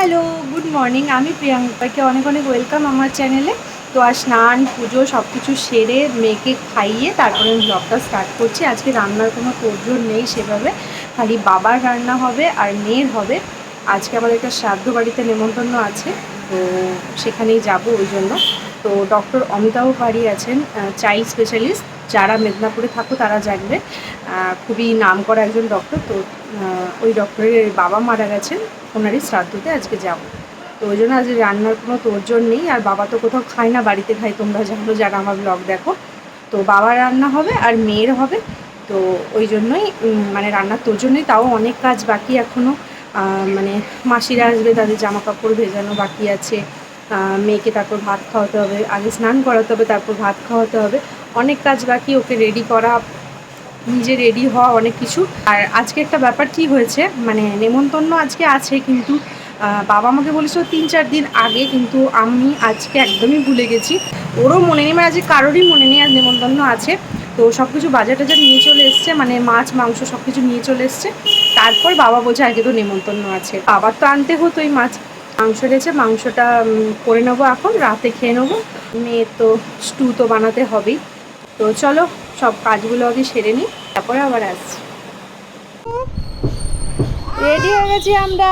Hello, good morning. আমি প্রিয়াঙ্কাকে অনেক অনেক ওয়েলকাম আমার চ্যানেলে। তো আর স্নান পুজো সব কিছু সেরে মেয়েকে খাইয়ে তারপরে আমি ব্লগটা স্টার্ট করছি। আজকে রান্নার কোনো তোড়জোড় নেই সেভাবে, খালি বাবার রান্না হবে আর মেয়ের হবে। আজকে আমাদের একটা শ্রাদ্ধ বাড়িতে নেমন্তন্ন আছে, তো সেখানেই যাব ওই জন্য। তো ডক্টর অমিতাভ বাড়ি আছেন, চাইল্ড স্পেশালিস্ট। যারা মেদিনীপুরে থাকো তারা জানবে, খুবই নামকরা একজন ডক্টর। তো ওই ডক্টরের বাবা মারা গেছেন, ওনারই শ্রাদ্ধতে আজকে যাব। তো ওই জন্য আজকে রান্নার কোনো তোড়জোড় নেই। আর বাবা তো কোথাও খায় না, বাড়িতে খাই, তোমরা জানো যারা আমার ব্লগ দেখো। তো বাবার রান্না হবে আর মেয়ের হবে। তো ওই জন্যই মানে রান্নার তোড়জোড় নেই। তাও অনেক কাজ বাকি এখনও। মানে মাসিরা আসবে, তাদের জামা কাপড় ভেজানো বাকি আছে। মেয়েকে তারপর ভাত খাওয়াতে হবে, আগে স্নান করাতে হবে, তারপর ভাত খাওয়াতে হবে। অনেক কাজ বাকি, ওকে রেডি করা, নিজে রেডি হওয়া, অনেক কিছু। আর আজকে একটা ব্যাপার কী হয়েছে, মানে নেমন্তন্ন আজকে আছে, কিন্তু বাবা আমাকে বলেছিল 3-4 দিন আগে, কিন্তু আমি আজকে একদমই ভুলে গেছি। ওরও মনে নেই, মানে আজকে কারোরই মনে নেই আর নেমন্তন্ন আছে। তো সব কিছু বাজার টাজার নিয়ে চলে এসছে, মানে মাছ মাংস সব কিছু নিয়ে চলে এসছে। তারপর বাবা বলছে আজকে তো নেমন্তন্ন আছে। বাবার তো আনতে হতোই মাছ। মাংস রয়েছে, মাংসটা করে নেবো, এখন রাতে খেয়ে নেবো। মেয়ে তো স্টু তো বানাতে হবেই। তো চলো সব কাজগুলো আগে সেরে নিই, তারপরে আবার আসছি। রেডি হয়ে গেছি আমরা।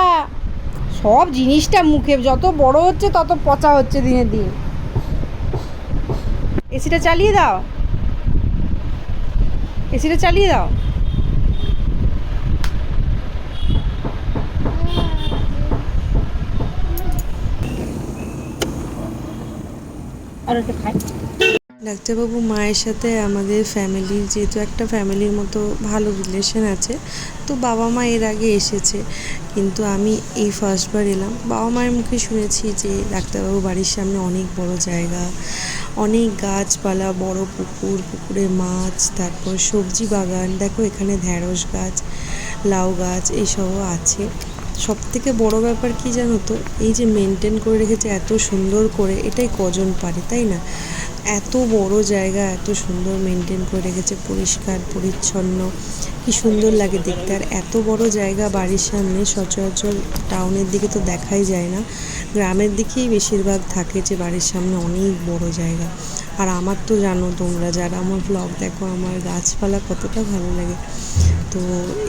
সব জিনিসটা মুখে যত বড় হচ্ছে তত পচা হচ্ছে দিনের দিন। এসিটা চালিয়ে দাও, এসিটা চালিয়ে দাও। আর ওটা খাই। ডাক্তারবাবু মায়ের সাথে আমাদের ফ্যামিলির, যেহেতু একটা ফ্যামিলির মতো ভালো রিলেশন আছে, তো বাবা মা এর আগে এসেছে, কিন্তু আমি এই ফার্স্টবার এলাম। বাবা মায়ের মুখে শুনেছি যে ডাক্তারবাবু বাড়ির সামনে অনেক বড় জায়গা, অনেক গাছপালা, বড় পুকুর, পুকুরে মাছ, তারপর সবজি বাগান। দেখো এখানে ঢ্যাঁড়স গাছ, লাউ গাছ এইসবও আছে। সবথেকে বড় ব্যাপার কি জানো তো, এই যে মেনটেন করে রেখেছে এত সুন্দর করে, এটাই কজন পারে, তাই না? এত বড় জায়গা এত সুন্দর মেনটেন করে রেখেছে, পরিষ্কার পরিচ্ছন্ন, কি সুন্দর লাগে দেখতে। আর এত বড় জায়গা বাড়ির সামনে সচরাচর টাউনের দিকে তো দেখাই যায় না, গ্রামের দিকেই বেশিরভাগ থাকে যে বাড়ির সামনে অনেক বড় জায়গা। আর আমার তো জানো, তোমরা যারা আমার ব্লগ দেখো, আমার গাছপালা কতটা ভালো লাগে। তো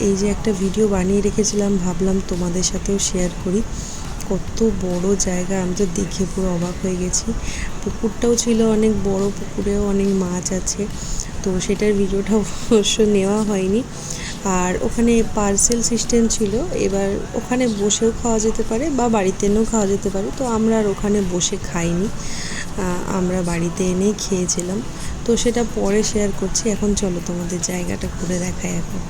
এই যে একটা ভিডিও বানিয়ে রেখেছিলাম, ভাবলাম তোমাদের সাথেও শেয়ার করি। কত বড় জায়গা, আমি তো দেখে পুরো অবাক হয়ে গেছি। পুকুরটাও ছিল অনেক বড়, পুকুরেও অনেক মাছ আছে, তো সেটার ভিডিওটা অবশ্য নেওয়া হয়নি। আর ওখানে পার্সেল সিস্টেম ছিল, এবার ওখানে বসেও খাওয়া যেতে পারে বা বাড়িতে এনেও খাওয়া যেতে পারে। তো আমরা আর ওখানে বসে খাইনি, আমরা বাড়িতে এনেই খেয়েছিলাম। তো সেটা পরে শেয়ার করছি। এখন চলো তোমাদের জায়গাটা ঘুরে দেখাই এখন।